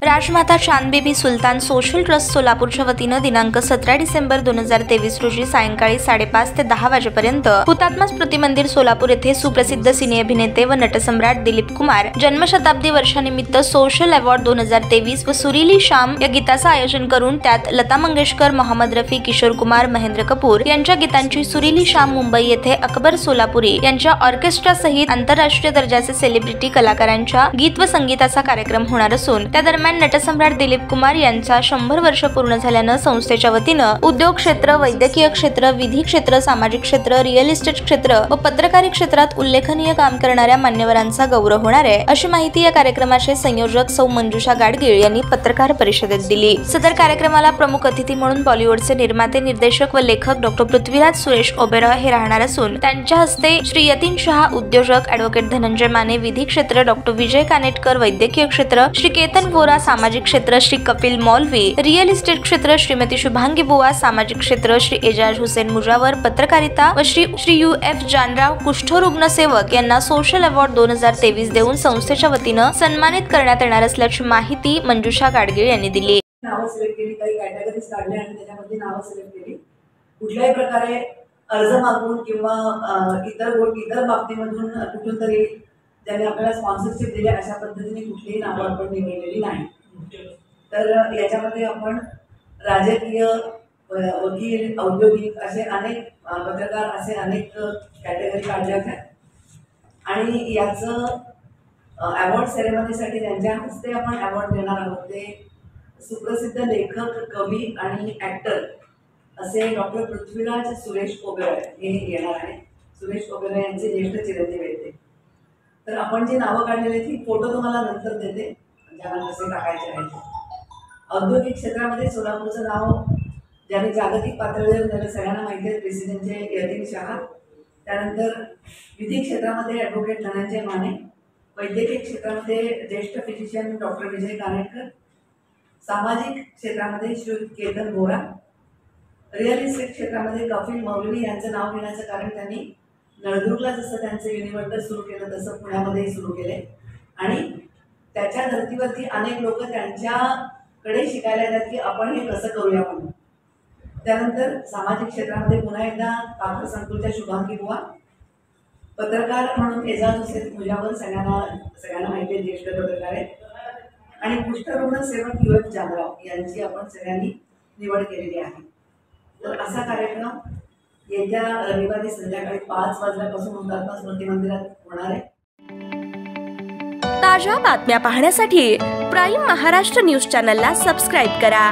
राजमाता चांदबेबी सुलतान social trust सोलापूरच्या वतीनं दिनांक 17 डिसेंबर 2023 रोजी सायंकाळी 5:30 ते 10 वाजेपर्यंत हुतात्मा स्मृती मंदिर सोलापूर येथे सुप्रसिद्ध सिने अभिनेते व नटसम्राट दिलीप कुमार जन्मशताब्दी वर्षानिमित्त सोशल अवॉर्ड 2023 व सुरीली शाम या गीताचं आयोजन करून त्यात लता मंगेशकर, मोहम्मद रफी, किशोर कुमार, महेंद्र कपूर यांच्या गीतांची सुरीली शाम मुंबई येथे अकबर सोलापुरी यांच्या ऑर्केस्ट्रा सहित आंतरराष्ट्रीय दर्जाचे सेलिब्रिटी कलाकारांच्या गीत व संगीताचा कार्यक्रम होणार असून त्या दरम्यान नटसम्राट दिलीप कुमार यांचा 100 वर्ष पूर्ण झाल्यानं संस्थेच्या वतीनं उद्योग क्षेत्र, वैद्यकीय क्षेत्र, विधी क्षेत्र, सामाजिक क्षेत्र, रिअल इस्टेट क्षेत्र व पत्रकारी क्षेत्रात उल्लेखनीय काम करणाऱ्या मान्यवरांचा गौरव होणार आहे, अशी माहिती या कार्यक्रमाचे संयोजक सौ मंजुषा गाडगीळ यांनी पत्रकार परिषदेत दिली। सदर कार्यक्रमाला प्रमुख अतिथी म्हणून बॉलिवूडचे निर्माते, निर्देशक व लेखक डॉ. पृथ्वीराज सुरेश ओबेरॉय हे राहणार असून त्यांच्या हस्ते श्री यतीन शहा उद्योजक, ॲडव्होकेट धनंजय माने विधी क्षेत्र, डॉ. विजय कानेटकर वैद्यकीय क्षेत्र, श्री केतन वोरा सामाजिक क्षेत्र, श्री कपिल मौलवी रिअल इस्टेट क्षेत्र, श्रीमती शुभांगी बुवा सामाजिक क्षेत्र, श्री एजाज हुसेन मुजावर पत्रकारिता व श्री UF जानराव कुष्ठरुग्ण सेवक यांना सोशल अवॉर्ड 2023 देऊन संस्थेच्या वतीनं सन्मानित करण्यात येणार असल्याची माहिती मंजुषा गाडगीळ यांनी दिली। नावं सिलेक्ट केली, काही कॅटेगरीज काढल्या आणि त्याच्यामध्ये नावं सिलेक्ट केली। कुठल्याही प्रकारे अर्ज मागून किंवा इतर बाबतीमधून कुठून तरी ज्यांनी आपल्याला स्पॉन्सरशिप दिली अशा पद्धतीने कुठलीही नावं आपण निवडलेली नाही। तर याच्यामध्ये आपण राजकीय, वकील, औद्योगिक असे अनेक पत्रकार असे अनेक कॅटेगरी काढल्या होत्या आणि याचं अवॉर्ड सेरेमनीसाठी ज्यांच्या हस्ते आपण अवॉर्ड देणार आहोत ते सुप्रसिद्ध लेखक, कवी आणि ॲक्टर असे डॉ. पृथ्वीराज सुरेश ओबेरॉय हे येणार आहे। सुरेश ओबेरॉय यांचे ज्येष्ठ चिरंजीव आहेत। तर आपण जी नावं काढलेली ती फोटो तुम्हाला नंतर देते, ज्यांना कसे टाकायचे आहेत। औद्योगिक क्षेत्रामध्ये सोलापूरचं नाव ज्यांनी जागतिक पातळीवर नेलं सगळ्यांना माहिती आहे, प्रेसिडेंटचे यतीन शहा। त्यानंतर विधी क्षेत्रामध्ये ॲडव्होकेट धनंजय माने, वैद्यकीय क्षेत्रामध्ये ज्येष्ठ फिजिशियन डॉ. विजय कानेटकर, सामाजिक क्षेत्रामध्ये श्री केतन वोरा, रिअल इस्टेट क्षेत्रामध्ये कपिल मौलवी यांचं नाव घेण्याचं कारण त्यांनी नळदुर्गला जसं त्यांचं युनिव्हर्सिटी सुरू केलं तसं पुण्यामध्येही सुरू केले आणि त्याच्या धर्तीवरती अनेक लोक त्यांच्याकडे शिकायला येतात की आपण हे कसं करूया म्हणून। त्यानंतर सामाजिक क्षेत्रामध्ये पुन्हा एकदा कात्र संकुलच्या शुभांगी बुवा, पत्रकार म्हणून एजाज हुसेन मुजावर सगळ्यांना माहिती आहे, ज्येष्ठ पत्रकार आहेत आणि कुष्ठरुग्ण सेवक UF जानराव यांची आपण सगळ्यांनी निवड केलेली आहे। तर असा कार्यक्रम येत्या रविवारी संध्याकाळी 5 वाजल्यापासून हुतात्मा स्मृती मंदिरात होणार आहे। ताज्या बातम्या पाहण्यासाठी प्राईम महाराष्ट्र न्यूज चॅनलला सबस्क्राईब करा।